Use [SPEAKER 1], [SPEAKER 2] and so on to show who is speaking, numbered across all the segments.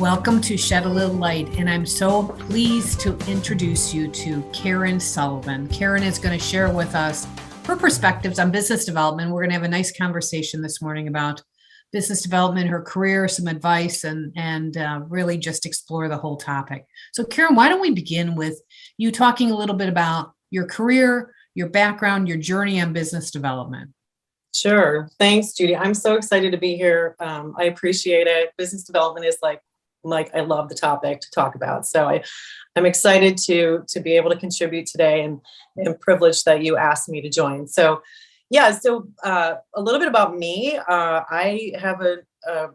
[SPEAKER 1] Welcome to Shed a Little Light, and I'm so pleased to introduce you to Karyn Sullivan. Karyn is going to share with us her perspectives on business development. We're going to have a nice conversation this morning about business development, her career, some advice, and really just explore the whole topic. So Karyn, why don't we begin with you talking a little bit about your career, your background, your journey on business development?
[SPEAKER 2] Sure. Thanks, Judy. I'm so excited to be here. I appreciate it. Business development is like I love the topic to talk about. So I'm excited to be able to contribute today and privileged that you asked me to join. So a little bit about me. I have a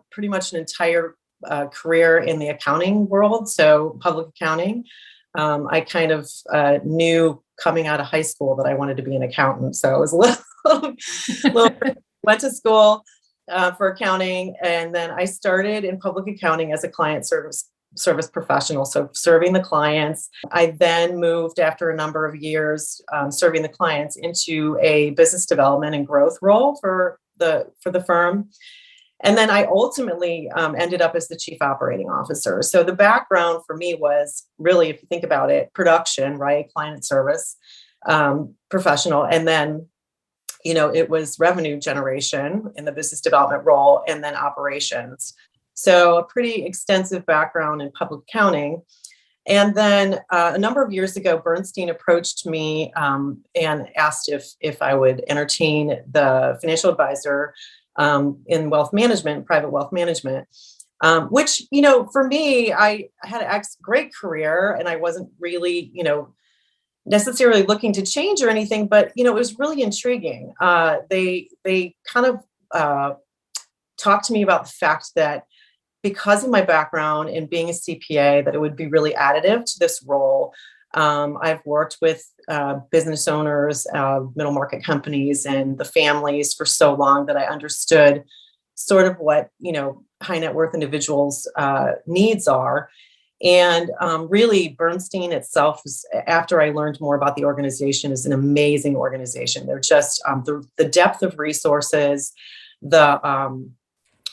[SPEAKER 2] pretty much an entire career in the accounting world, so public accounting. I kind of knew coming out of high school that I wanted to be an accountant. So I was went to school for accounting, and then I started in public accounting as a client service professional, so serving the clients. I then moved after a number of years serving the clients into a business development and growth role for the firm. And then I ultimately ended up as the chief operating officer. So the background for me was really, if you think about it, production, right? Client service professional. And then, it was revenue generation in the business development role, and then operations. So a pretty extensive background in public accounting. And then a number of years ago, Bernstein approached me and asked if I would entertain the financial advisor in wealth management, private wealth management, which, for me, I had a great career, and I wasn't really, necessarily looking to change or anything, but, it was really intriguing. They kind of talked to me about the fact that because of my background in being a CPA, that it would be really additive to this role. I've worked with business owners, middle market companies, and the families for so long that I understood sort of what, high net worth individuals' needs are. And really, Bernstein itself, after I learned more about the organization, is an amazing organization. They're just the depth of resources, the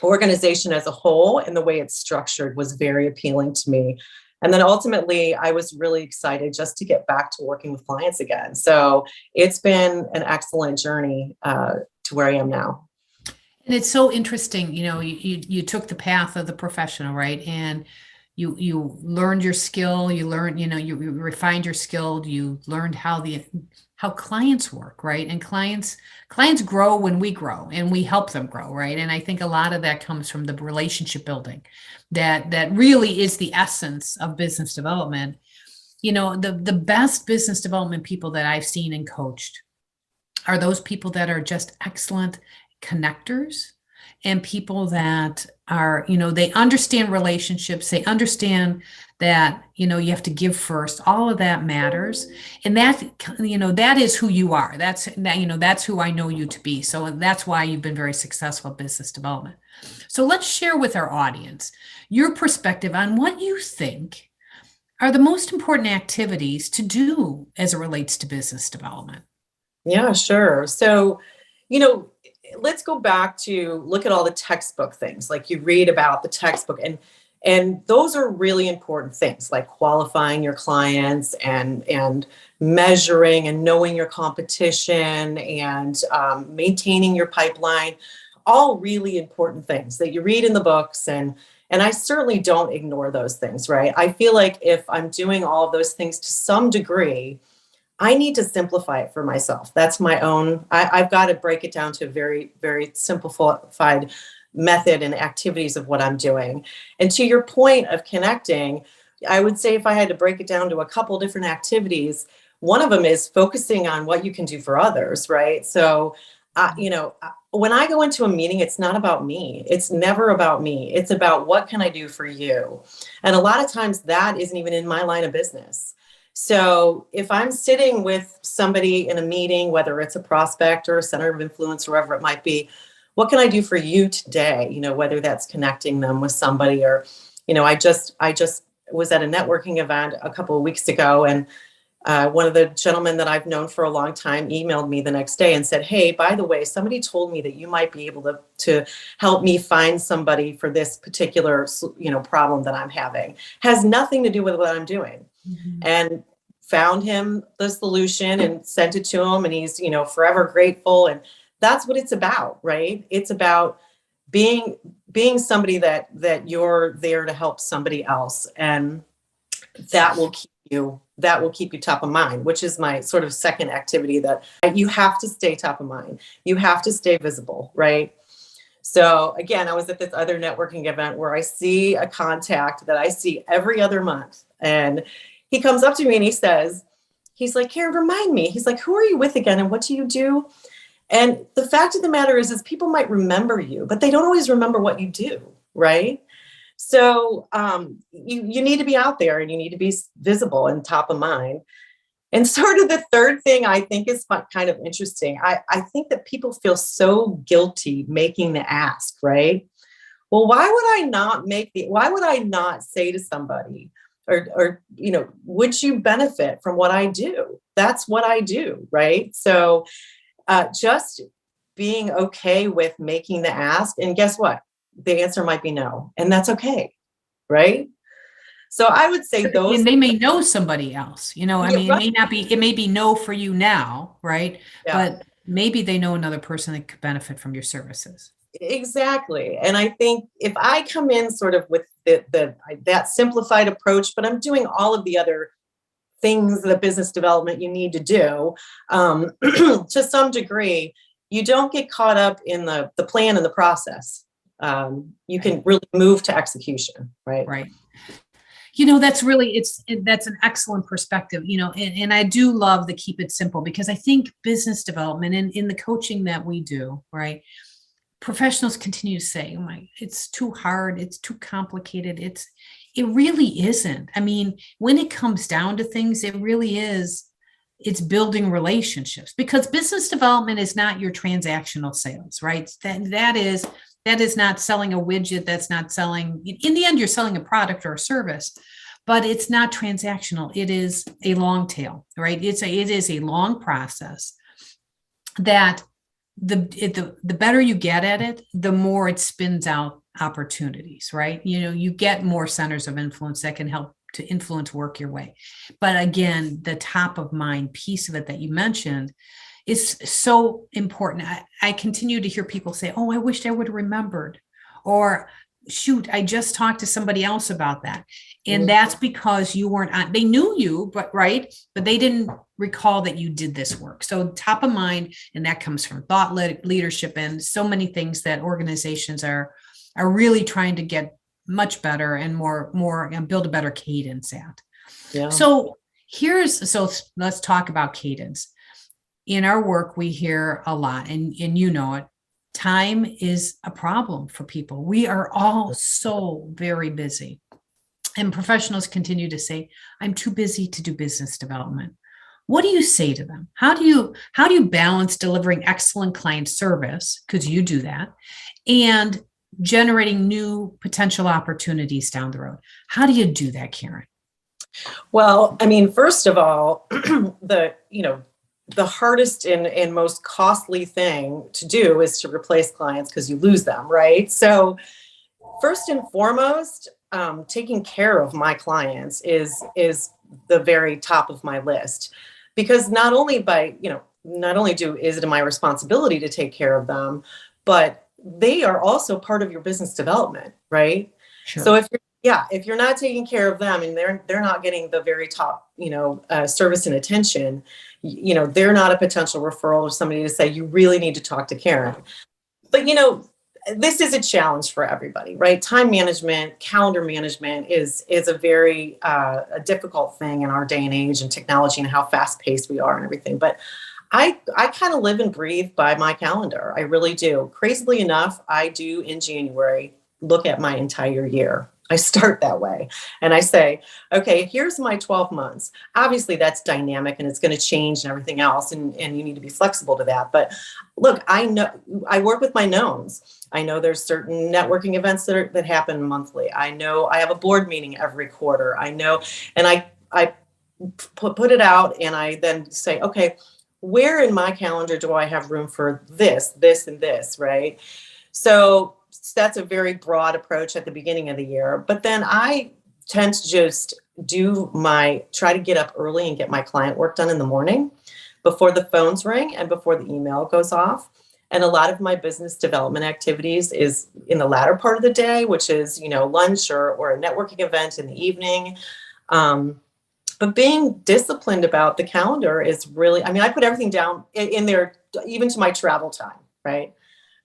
[SPEAKER 2] organization as a whole, and the way it's structured was very appealing to me. And then ultimately, I was really excited just to get back to working with clients again. So it's been an excellent journey to where I am now.
[SPEAKER 1] And it's so interesting, you took the path of the professional, right? And you learned your skill, you learned, you refined your skill, you learned how clients work, right? And clients grow when we grow, and we help them grow, right? And I think a lot of that comes from the relationship building that really is the essence of business development. The best business development people that I've seen and coached are those people that are just excellent connectors, and people that are, they understand relationships. They understand that, you have to give first. All of that matters. And that, that is who you are. That's who I know you to be. So that's why you've been very successful at business development. So let's share with our audience your perspective on what you think are the most important activities to do as it relates to business development.
[SPEAKER 2] Yeah, sure. So, let's go back to look at all the textbook things, like you read about the textbook, and those are really important things, like qualifying your clients and measuring and knowing your competition and maintaining your pipeline, all really important things that you read in the books. And I certainly don't ignore those things, right? I feel like if I'm doing all of those things to some degree, I need to simplify it for myself. That's my own, I've got to break it down to a very, very simplified method and activities of what I'm doing. And to your point of connecting, I would say if I had to break it down to a couple different activities, one of them is focusing on what you can do for others, right? So, when I go into a meeting, it's not about me. It's never about me. It's about what can I do for you? And a lot of times that isn't even in my line of business. So if I'm sitting with somebody in a meeting, whether it's a prospect or a center of influence, wherever it might be, what can I do for you today? Whether that's connecting them with somebody or, I just was at a networking event a couple of weeks ago, and One of the gentlemen that I've known for a long time emailed me the next day and said, "Hey, by the way, somebody told me that you might be able to help me find somebody for this particular, problem that I'm having. Has nothing to do with what I'm doing."
[SPEAKER 1] Mhm.
[SPEAKER 2] And found him the solution and sent it to him, and he's, forever grateful. And that's what it's about, right? It's about being somebody that you're there to help somebody else, and that will keep you top of mind, which is my sort of second activity, that you have to stay top of mind. You have to stay visible, right? So again, I was at this other networking event where I see a contact that I see every other month, and he comes up to me and he's like, "Karyn, remind me." He's like, "Who are you with again, and what do you do?" And the fact of the matter is people might remember you, but they don't always remember what you do, right? So you need to be out there, and you need to be visible and top of mind. And sort of the third thing I think is kind of interesting. I think that people feel so guilty making the ask, right? Well, why would I not say to somebody, or would you benefit from what I do? That's what I do, right? So just being okay with making the ask. And guess what? The answer might be no, and that's okay, right? So I would say those.
[SPEAKER 1] And they may know somebody else, I
[SPEAKER 2] Yeah,
[SPEAKER 1] mean,
[SPEAKER 2] right.
[SPEAKER 1] it may be no for you now, right?
[SPEAKER 2] Yeah,
[SPEAKER 1] But maybe they know another person that could benefit from your services.
[SPEAKER 2] exactly. And I think if I come in sort of with that simplified approach, but I'm doing all of the other things, the business development you need to do, to some degree, you don't get caught up in the plan and the process. You can really move to execution, right?
[SPEAKER 1] Right. That's an excellent perspective, and I do love the keep it simple, because I think business development and in the coaching that we do, right? Professionals continue to say, "Oh my, it's too hard, it's too complicated." It really isn't. I mean, when it comes down to things, it really is. It's building relationships, because business development is not your transactional sales, right? That is not selling a widget. That's not selling. In the end, you're selling a product or a service, but it's not transactional. It is a long tail, right? It is a long process that the better you get at it, the more it spins out opportunities, right? You get more centers of influence that can help to influence work your way. But again, the top of mind piece of it that you mentioned is so important. I continue to hear people say, "Oh, I wished I would have remembered," or "Shoot, I just talked to somebody else about that." And that's because you weren't on, they knew you, but right, but they didn't recall that you did this work. So top of mind, and that comes from thought leadership and so many things that organizations are really trying to get much better and more and build a better cadence at.
[SPEAKER 2] Yeah.
[SPEAKER 1] So let's talk about cadence. In our work, we hear a lot, and you know it. Time is a problem for people. We are all so very busy. And professionals continue to say, "I'm too busy to do business development." What do you say to them? How do you balance delivering excellent client service, because you do that, and generating new potential opportunities down the road? How do you do that, Karyn?
[SPEAKER 2] Well, I mean, first of all, the hardest and most costly thing to do is to replace clients, because you lose them, right? So first and foremost, taking care of my clients is the very top of my list, because not only is it my responsibility to take care of them, but they are also part of your business development, right?
[SPEAKER 1] Sure.
[SPEAKER 2] So if you're not taking care of them, and they're not getting the very top, service and attention, they're not a potential referral or somebody to say, "You really need to talk to Karyn." But this is a challenge for everybody, right? Time management, calendar management is a very a difficult thing in our day and age, and technology, and how fast paced we are and everything. But I kind of live and breathe by my calendar. I really do. Crazily enough, I do in January look at my entire year. I start that way, and I say, "Okay, here's my 12 months. Obviously, that's dynamic, and it's going to change and everything else, and you need to be flexible to that. But look, I know I work with my knowns. I know there's certain networking events that happen monthly. I know I have a board meeting every quarter. I know, and I put it out, and I then say, okay, where in my calendar do I have room for this, this, and this, right? So that's a very broad approach at the beginning of the year. But then I tend to just try to get up early and get my client work done in the morning before the phones ring and before the email goes off. And a lot of my business development activities is in the latter part of the day, which is, lunch or a networking event in the evening. But being disciplined about the calendar is really, I put everything down in there, even to my travel time, right?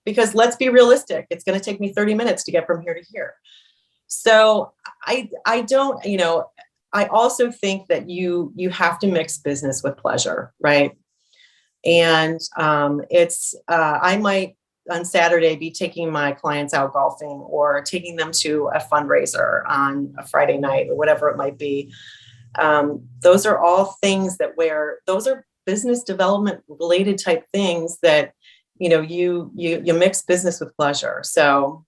[SPEAKER 2] Because let's be realistic, it's going to take me 30 minutes to get from here to here. So I don't, I also think that you have to mix business with pleasure, right? And I might on Saturday be taking my clients out golfing or taking them to a fundraiser on a Friday night or whatever it might be. Those are all things those are business development related type things that, you mix business with pleasure. So.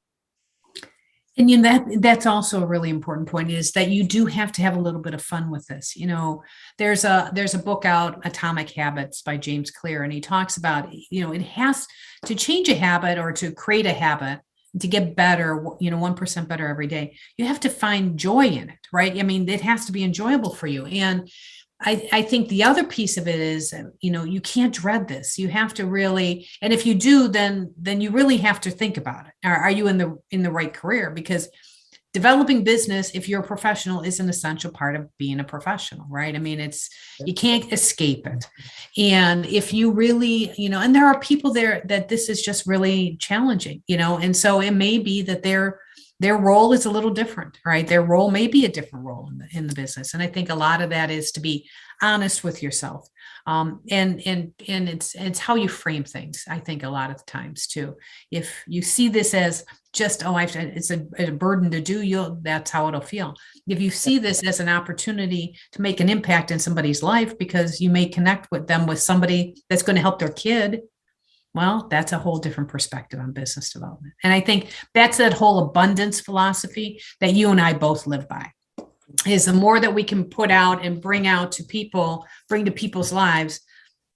[SPEAKER 1] And that's also a really important point, is that you do have to have a little bit of fun with this. There's a book out, Atomic Habits by James Clear, and he talks about, it has to change a habit or to create a habit, to get better, 1% better every day. You have to find joy in it, right? It has to be enjoyable for you. And I think the other piece of it is, you can't dread this. You have to really, and if you do, then you really have to think about it. Are you in the right career? Because developing business, if you're a professional, is an essential part of being a professional, right? You can't escape it. And if you really, and there are people there that this is just really challenging, and so it may be that their role is a little different, right? Their role may be a different role in the business. And I think a lot of that is to be honest with yourself. And it's how you frame things, I think, a lot of the times too. If you see this as just, it's a burden to do, that's how it'll feel. If you see this as an opportunity to make an impact in somebody's life, because you may connect with them with somebody that's going to help their kid, well, that's a whole different perspective on business development. And I think that's that whole abundance philosophy that you and I both live by, is the more that we can put out and bring to people's lives,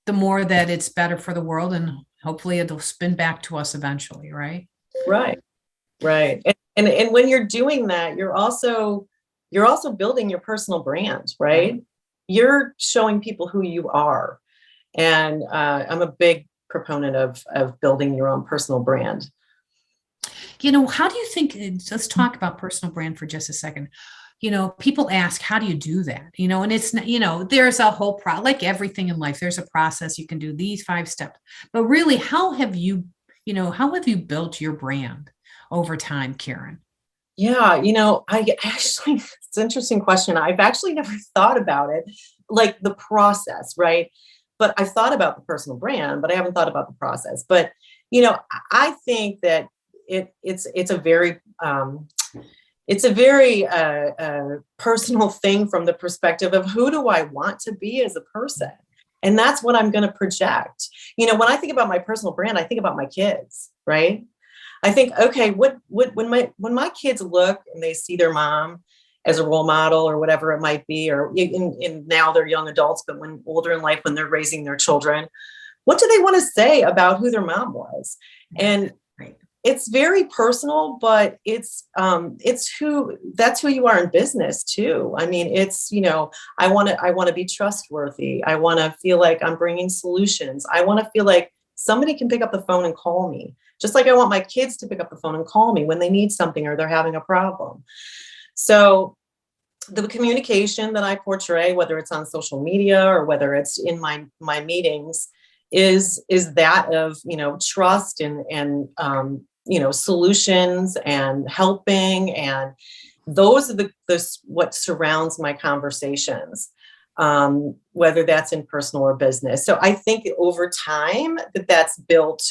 [SPEAKER 1] the more that it's better for the world, and hopefully it'll spin back to us eventually, right?
[SPEAKER 2] Right. And when you're doing that, you're also building your personal brand, right? You're showing people who you are. And I'm a big proponent of building your own personal brand.
[SPEAKER 1] How do you think, let's talk about personal brand for just a second. People ask, how do you do that? And it's, there's a whole like everything in life, there's a process. You can do these 5 steps, but really, how have you built your brand over time, Karyn?
[SPEAKER 2] Yeah, it's an interesting question. I've actually never thought about it, like the process, right? But I've thought about the personal brand, but I haven't thought about the process. But, I think that it's a very personal thing from the perspective of who do I want to be as a person? And that's what I'm going to project. When I think about my personal brand, I think about my kids, right? I think, okay, when my kids look and they see their mom as a role model or whatever it might be, or now they're young adults, but when older in life, when they're raising their children, what do they want to say about who their mom was? And it's very personal, but that's who you are in business too. It's, I want to be trustworthy. I want to feel like I'm bringing solutions. I want to feel like somebody can pick up the phone and call me, just like I want my kids to pick up the phone and call me when they need something or they're having a problem. So the communication that I portray, whether it's on social media or whether it's in my meetings, is that of, trust and solutions and helping. And those are what surrounds my conversations, whether that's in personal or business. So I think over time that's built,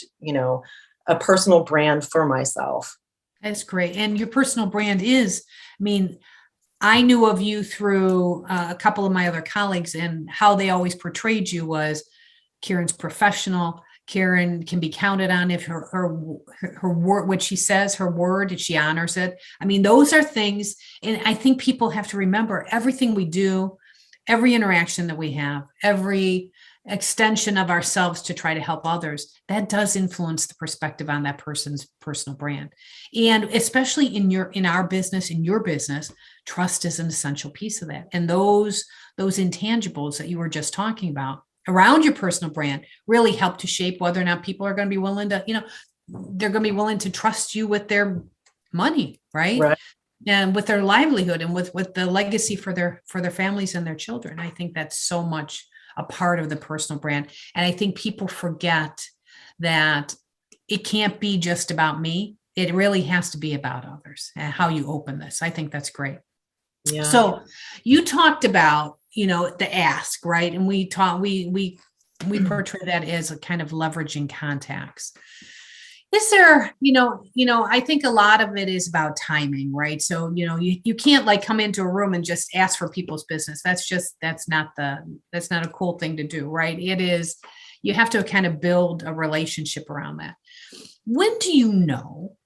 [SPEAKER 2] a personal brand for myself.
[SPEAKER 1] That's great. And your personal brand is, I knew of you through a couple of my other colleagues, and how they always portrayed you was Karyn's professional. Karyn can be counted on. If her word, what she says, her word, if she honors it. Those are things. And I think people have to remember, everything we do every interaction that we have, every extension of ourselves to try to help others, that does influence the perspective on that person's personal brand. And especially in our business, in your business, trust is an essential piece of that. And those intangibles that you were just talking about around your personal brand really help to shape whether or not people are going to be willing to, they're going to be willing to trust you with their money, right? And with their livelihood and with the legacy for their families and their children. I think that's so much a part of the personal brand. And I think people forget that it can't be just about me. It really has to be about others and how you open this. I think that's great. Yeah. So you talked about, the ask, right? And we portray that as a kind of leveraging contacts. Is there, I think a lot of it is about timing, right? So, you can't like come into a room and just ask for people's business. That's not a cool thing to do, right? It is, you have to kind of build a relationship around that. When do you know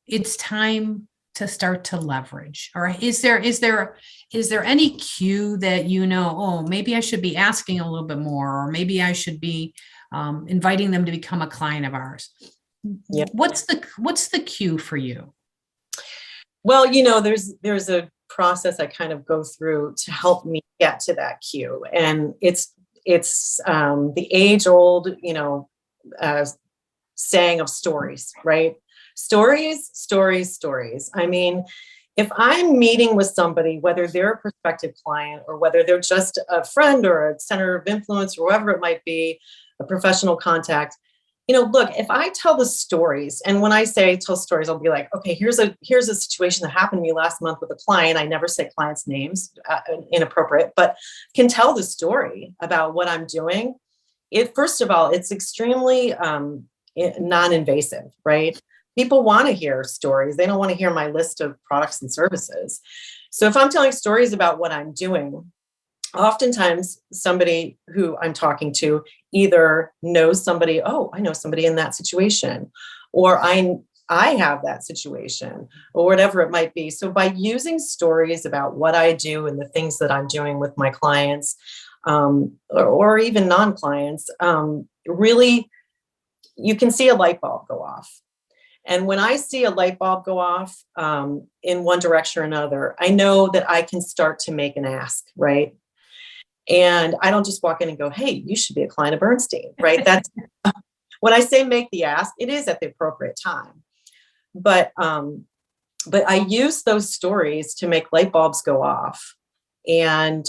[SPEAKER 1] it's time to start to leverage? Or is there any cue that, oh, maybe I should be asking a little bit more, or maybe I should be inviting them to become a client of ours? Yeah. What's the cue for you?
[SPEAKER 2] Well, there's a process I kind of go through to help me get to that cue. And it's the age old, saying of stories, right? Stories. I mean, if I'm meeting with somebody, whether they're a prospective client or whether they're just a friend or a center of influence or whoever it might be, a professional contact, look, if I tell the stories, and when I say tell stories, I'll be like, okay, here's a situation that happened to me last month with a client. I never say clients' names, inappropriate, but can tell the story about what I'm doing. First of all, it's extremely non-invasive, right? People want to hear stories. They don't want to hear my list of products and services. So if I'm telling stories about what I'm doing, oftentimes somebody who I'm talking to either knows somebody, oh, I know somebody in that situation, or I have that situation, or whatever it might be. So by using stories about what I do and the things that I'm doing with my clients, or even non-clients, really, you can see a light bulb go off. And when I see a light bulb go off in one direction or another, I know that I can start to make an ask, right? And I don't just walk in and go, hey, you should be a client of Bernstein, right? That's when I say make the ask, it is at the appropriate time. But I use those stories to make light bulbs go off. And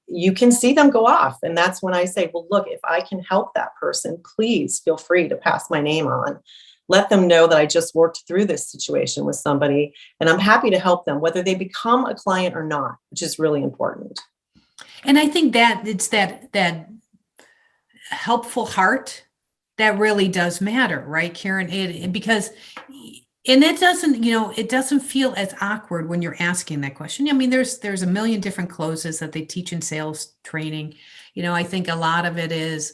[SPEAKER 2] you can see them go off. And that's when I say, well, look, if I can help that person, please feel free to pass my name on. Let them know that I just worked through this situation with somebody and I'm happy to help them, whether they become a client or not, which is really important.
[SPEAKER 1] And I think that it's that helpful heart that really does matter, right, Karyn? Because it doesn't, it doesn't feel as awkward when you're asking that question. I mean, there's a million different closes that they teach in sales training. I think a lot of it is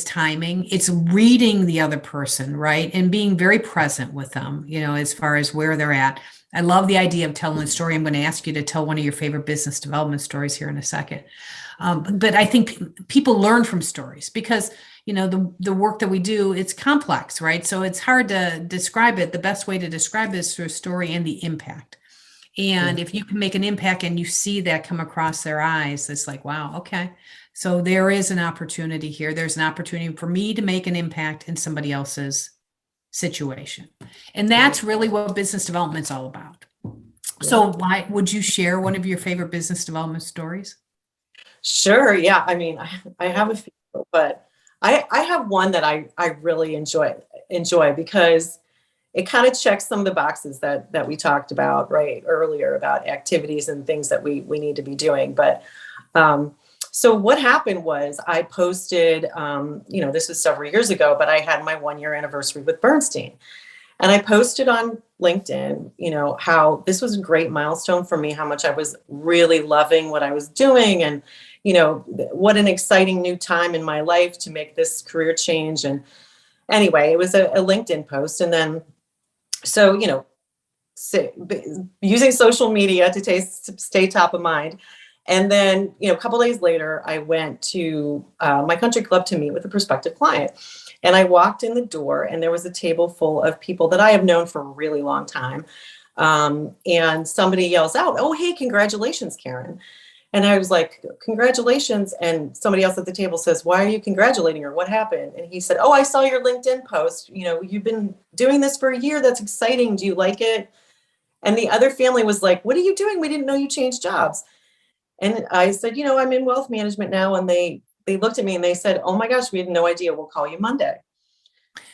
[SPEAKER 1] timing. It's reading the other person, right? And being very present with them, as far as where they're at. I love the idea of telling a story. I'm going to ask you to tell one of your favorite business development stories here in a second. But I think people learn from stories because, the work that we do, it's complex, right? So it's hard to describe it. The best way to describe it is through a story and the impact. And if you can make an impact and you see that come across their eyes, it's like, wow, okay. So there is an opportunity here. There's an opportunity for me to make an impact in somebody else's situation. And that's really what business development is all about. Yeah. So why would you share one of your favorite business development stories?
[SPEAKER 2] Sure. Yeah. I mean, I have a few, but I have one that I really enjoy because it kind of checks some of the boxes that we talked about right earlier about activities and things that we need to be doing. But so what happened was I posted, this was several years ago, but I had my 1-year anniversary with Bernstein. And I posted on LinkedIn, how this was a great milestone for me, how much I was really loving what I was doing. And, what an exciting new time in my life to make this career change. And anyway, it was a LinkedIn post. And then, so, using social media to stay top of mind. And then, a couple days later, I went to my country club to meet with a prospective client. And I walked in the door, and there was a table full of people that I have known for a really long time. And somebody yells out, "Oh, hey, congratulations, Karyn." And I was like, "Congratulations." And somebody else at the table says, "Why are you congratulating her? What happened?" And he said, "Oh, I saw your LinkedIn post. You've been doing this for a year. That's exciting. Do you like it?" And the other family was like, "What are you doing? We didn't know you changed jobs." And I said, "I'm in wealth management now." And they looked at me and they said, "Oh my gosh, we had no idea. We'll call you Monday."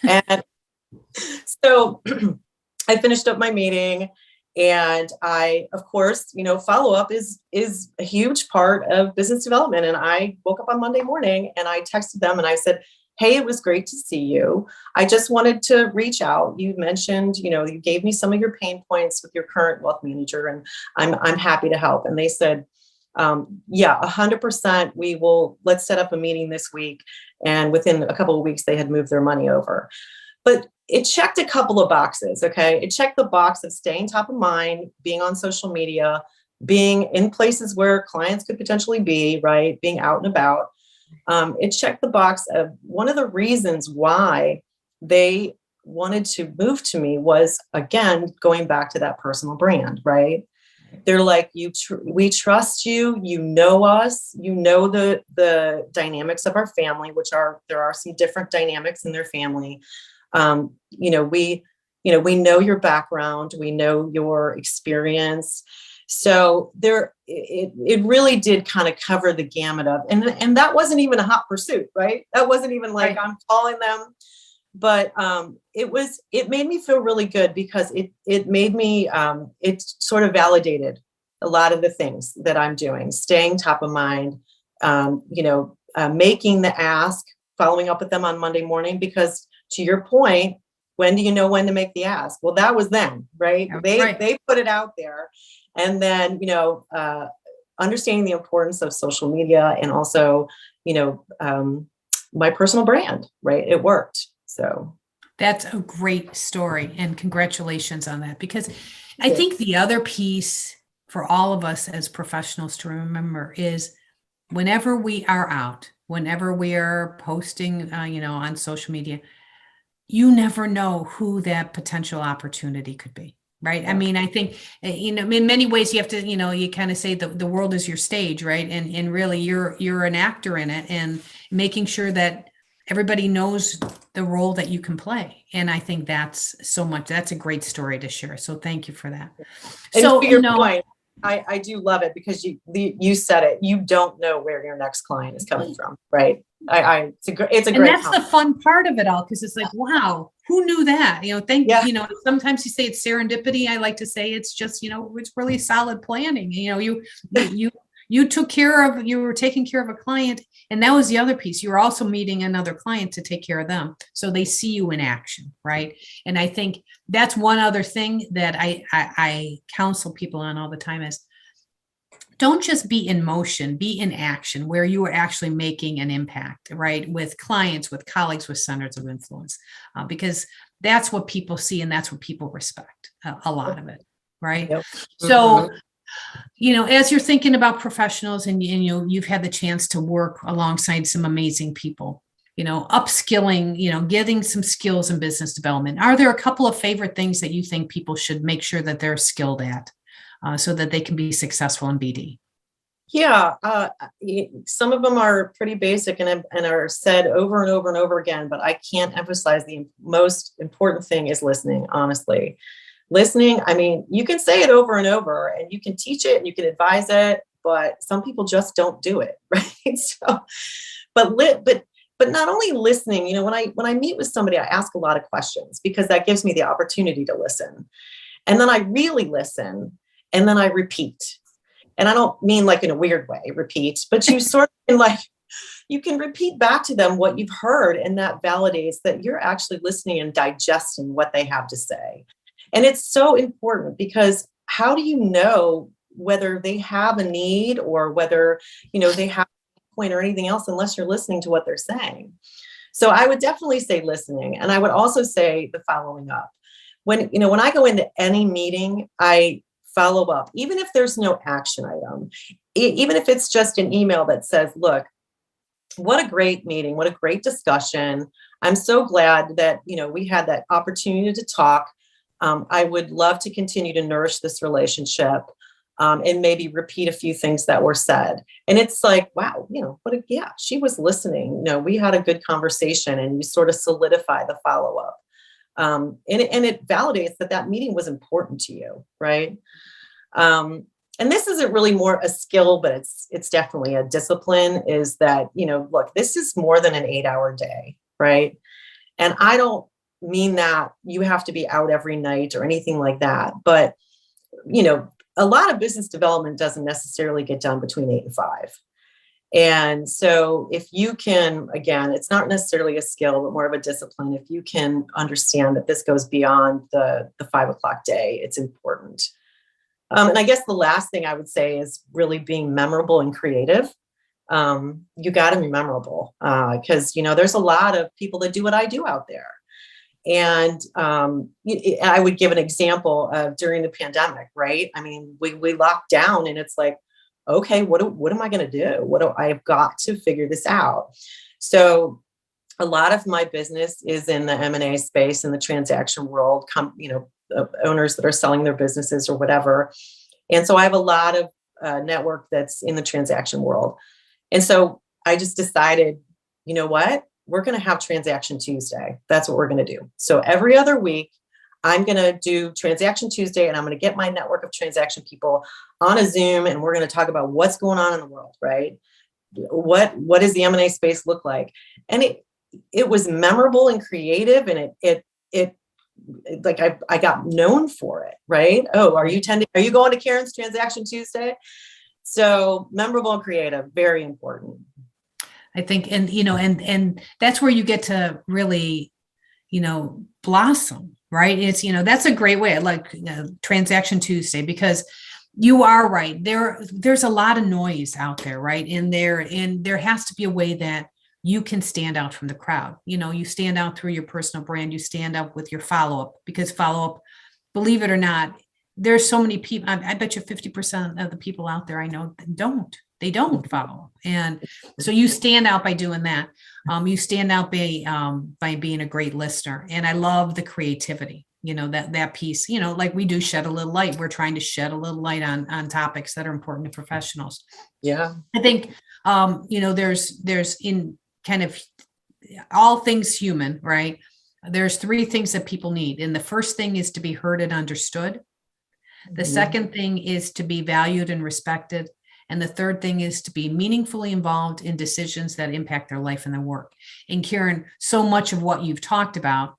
[SPEAKER 2] And so I finished up my meeting, and I, of course, follow up is a huge part of business development. And I woke up on Monday morning and I texted them and I said, "Hey, it was great to see you. I just wanted to reach out. You mentioned, you gave me some of your pain points with your current wealth manager, and I'm happy to help." And they said, "Yeah, 100%. Let's set up a meeting this week." And within a couple of weeks, they had moved their money over. But it checked a couple of boxes. Okay. It checked the box of staying top of mind, being on social media, being in places where clients could potentially be, right? Being out and about. It checked the box of one of the reasons why they wanted to move to me was, again, going back to that personal brand, right? They're like, we trust you, you know us, the dynamics of our family, there are some different dynamics in their family. We know your background, we know your experience. So it really did kind of cover the gamut of, and that wasn't even a hot pursuit, right? That wasn't even like I'm calling them, but it made me feel really good because it made me, it sort of validated a lot of the things that I'm doing, staying top of mind, making the ask, following up with them on Monday morning, because to your point, when do you know when to make the ask? Well, that was then, right? They put it out there. And then, understanding the importance of social media and also, my personal brand, right? It worked. So
[SPEAKER 1] that's a great story, and congratulations on that, because I think the other piece for all of us as professionals to remember is whenever we are out, whenever we are posting, on social media, you never know who that potential opportunity could be. Right. Yeah. I mean, I think, in many ways you have to, you kind of say the world is your stage, right? And really you're an actor in it, and making sure that everybody knows the role that you can play. And I think that's a great story to share. So thank you for that.
[SPEAKER 2] And so, to your point, I do love it because you said it, you don't know where your next client is coming from. Right. It's a great,
[SPEAKER 1] and that's the fun part of it all. Cause it's like, wow, who knew that? Sometimes you say it's serendipity. I like to say it's just, it's really solid planning. You were taking care of a client, and that was the other piece. You were also meeting another client to take care of them. So they see you in action. Right. And I think that's one other thing that I counsel people on all the time is, don't just be in motion, be in action where you are actually making an impact, right? With clients, with colleagues, with centers of influence, because that's what people see and that's what people respect, a lot of it, right? Yep. So, as you're thinking about professionals and you've had the chance to work alongside some amazing people, upskilling, getting some skills in business development. Are there a couple of favorite things that you think people should make sure that they're skilled at? So that they can be successful in BD?
[SPEAKER 2] Yeah, some of them are pretty basic and are said over and over and over again, but I can't emphasize the most important thing is listening, honestly. Listening, I mean, you can say it over and over and you can teach it and you can advise it, but some people just don't do it, right? So, but not only listening, when I meet with somebody, I ask a lot of questions because that gives me the opportunity to listen. And then I really listen. And then I repeat. And I don't mean like in a weird way, repeat, but you sort of you can repeat back to them what you've heard. And that validates that you're actually listening and digesting what they have to say. And it's so important because how do you know whether they have a need or whether, they have a point or anything else unless you're listening to what they're saying? So I would definitely say listening. And I would also say the following up. When I go into any meeting, I follow up, even if there's no action item, even if it's just an email that says, look, what a great meeting, what a great discussion. I'm so glad that, we had that opportunity to talk. I would love to continue to nourish this relationship, and maybe repeat a few things that were said. And it's like, wow, she was listening. We had a good conversation, and you sort of solidify the follow-up. And it validates that meeting was important to you, right? And this isn't really more a skill, but it's definitely a discipline, is that, look, this is more than an 8-hour day, right? And I don't mean that you have to be out every night or anything like that. But, a lot of business development doesn't necessarily get done between 8 and 5. And so if you can, again, it's not necessarily a skill, but more of a discipline. If you can understand that this goes beyond the 5 o'clock day, it's important. And I guess the last thing I would say is really being memorable and creative. You got to be memorable, because, there's a lot of people that do what I do out there. And I would give an example of during the pandemic, right? I mean, we locked down, and it's like, okay, what am I going to do? I've got to figure this out. So a lot of my business is in the M&A space, in the transaction world, owners that are selling their businesses or whatever. And so I have a lot of network that's in the transaction world. And so I just decided, you know what? We're going to have Transaction Tuesday. That's what we're going to do. So every other week, I'm going to do Transaction Tuesday, and I'm going to get my network of transaction people on a Zoom, and we're going to talk about what's going on in the world, right? What does the M&A space look like? And it was memorable and creative, and it like I got known for it, right? Oh, are you going to Karyn's Transaction Tuesday? So memorable and creative, very important.
[SPEAKER 1] I think, and that's where you get to really, blossom, right? It's, that's a great way. I like Transaction Tuesday, because you are right. There's a lot of noise out there, right? And there has to be a way that you can stand out from the crowd. You stand out through your personal brand, you stand up with your follow-up, because follow-up, believe it or not, there's so many people. I bet you 50% of the people out there I know they don't follow. And so you stand out by doing that. You stand out by being a great listener. And I love the creativity, that piece, like we do shed a little light. We're trying to shed a little light on topics that are important to professionals.
[SPEAKER 2] Yeah.
[SPEAKER 1] I think, there's in kind of all things human, right? There's 3 things that people need. And the first thing is to be heard and understood. The second thing is to be valued and respected. And the third thing is to be meaningfully involved in decisions that impact their life and their work. And Karyn, so much of what you've talked about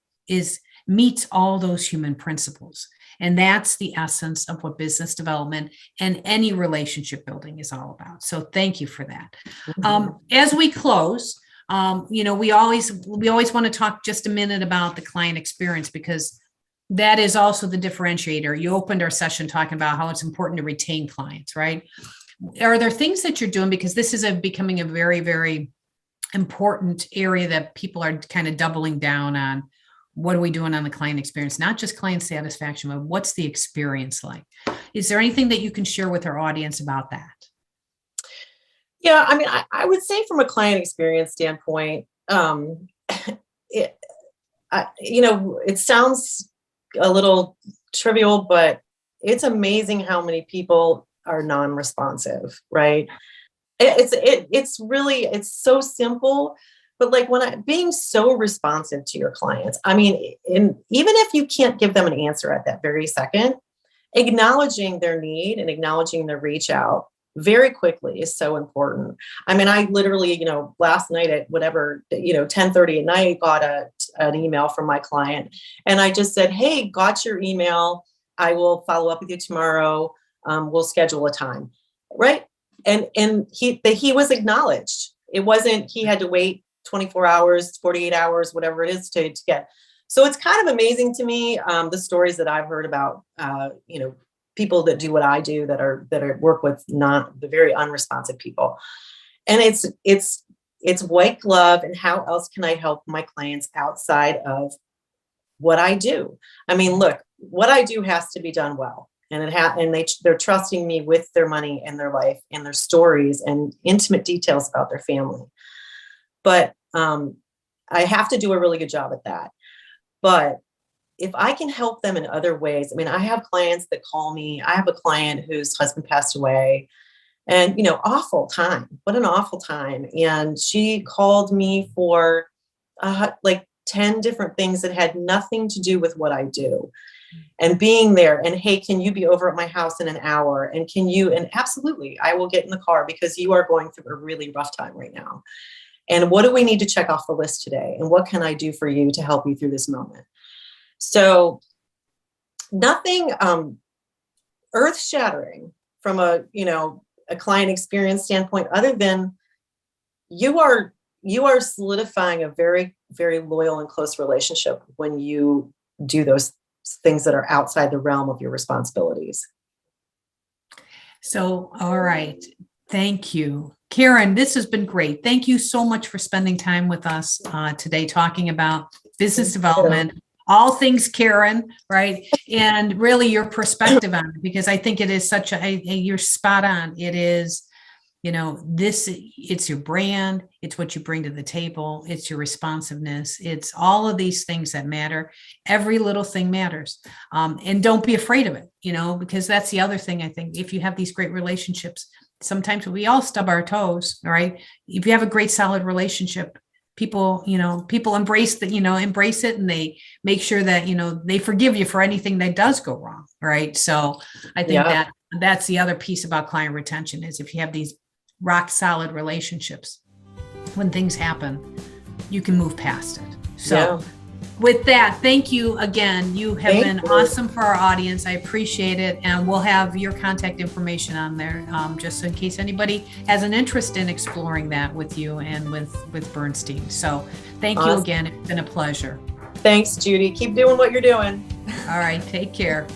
[SPEAKER 1] meets all those human principles. And that's the essence of what business development and any relationship building is all about. So thank you for that. As we close, we always want to talk just a minute about the client experience, because that is also the differentiator. You opened our session talking about how it's important to retain clients, right? Are there things that you're doing, because this is becoming a very, very important area that people are kind of doubling down on? What are we doing on the client experience? Not just client satisfaction, but what's the experience like? Is there anything that you can share with our audience about that?
[SPEAKER 2] Yeah, I mean, I would say from a client experience standpoint, it sounds a little trivial, but it's amazing how many people are non-responsive, right? It's so simple, but like being so responsive to your clients. I mean, even if you can't give them an answer at that very second, acknowledging their need and acknowledging their reach out very quickly is so important. I mean, I literally, last night at 10:30 at night, got an email from my client, and I just said, "Hey, got your email. I will follow up with you tomorrow. We'll schedule a time." Right. And he was acknowledged. It wasn't, he had to wait 24 hours, 48 hours, whatever it is to get. So it's kind of amazing to me, the stories that I've heard about, people that do what I do that are work with not the very unresponsive people. And it's white glove. And how else can I help my clients outside of what I do? I mean, look, what I do has to be done well. and they're trusting me with their money and their life and their stories and intimate details about their family. But I have to do a really good job at that. But if I can help them in other ways, I mean, I have clients that call me. I have a client whose husband passed away, and, awful time. What an awful time. And she called me for like 10 different things that had nothing to do with what I do. And being there and, hey, can you be over at my house in an hour? And absolutely, I will get in the car because you are going through a really rough time right now. And what do we need to check off the list today? And what can I do for you to help you through this moment? So nothing earth-shattering from a client experience standpoint, other than you are solidifying a very, very loyal and close relationship when you do those things that are outside the realm of your responsibilities.
[SPEAKER 1] So, all right. Thank you. Karyn, this has been great. Thank you so much for spending time with us today, talking about business development, all things Karyn, right? And really your perspective on it, because I think it is you're spot on. It is, it's your brand, it's what you bring to the table, it's your responsiveness, it's all of these things that matter. Every little thing matters. And don't be afraid of it, because that's the other thing. I think if you have these great relationships, sometimes we all stub our toes, right? If you have a great, solid relationship, people embrace it, and they make sure that, they forgive you for anything that does go wrong. Right. So I think that's the other piece about client retention is if you have these rock solid relationships, when things happen, you can move past it. So with that, thank you again. You have been awesome for our audience. I appreciate it. And we'll have your contact information on there, just in case anybody has an interest in exploring that with you and with Bernstein. So thank you again. It's been a pleasure.
[SPEAKER 2] Thanks, Judy. Keep doing what you're doing.
[SPEAKER 1] All right. Take care.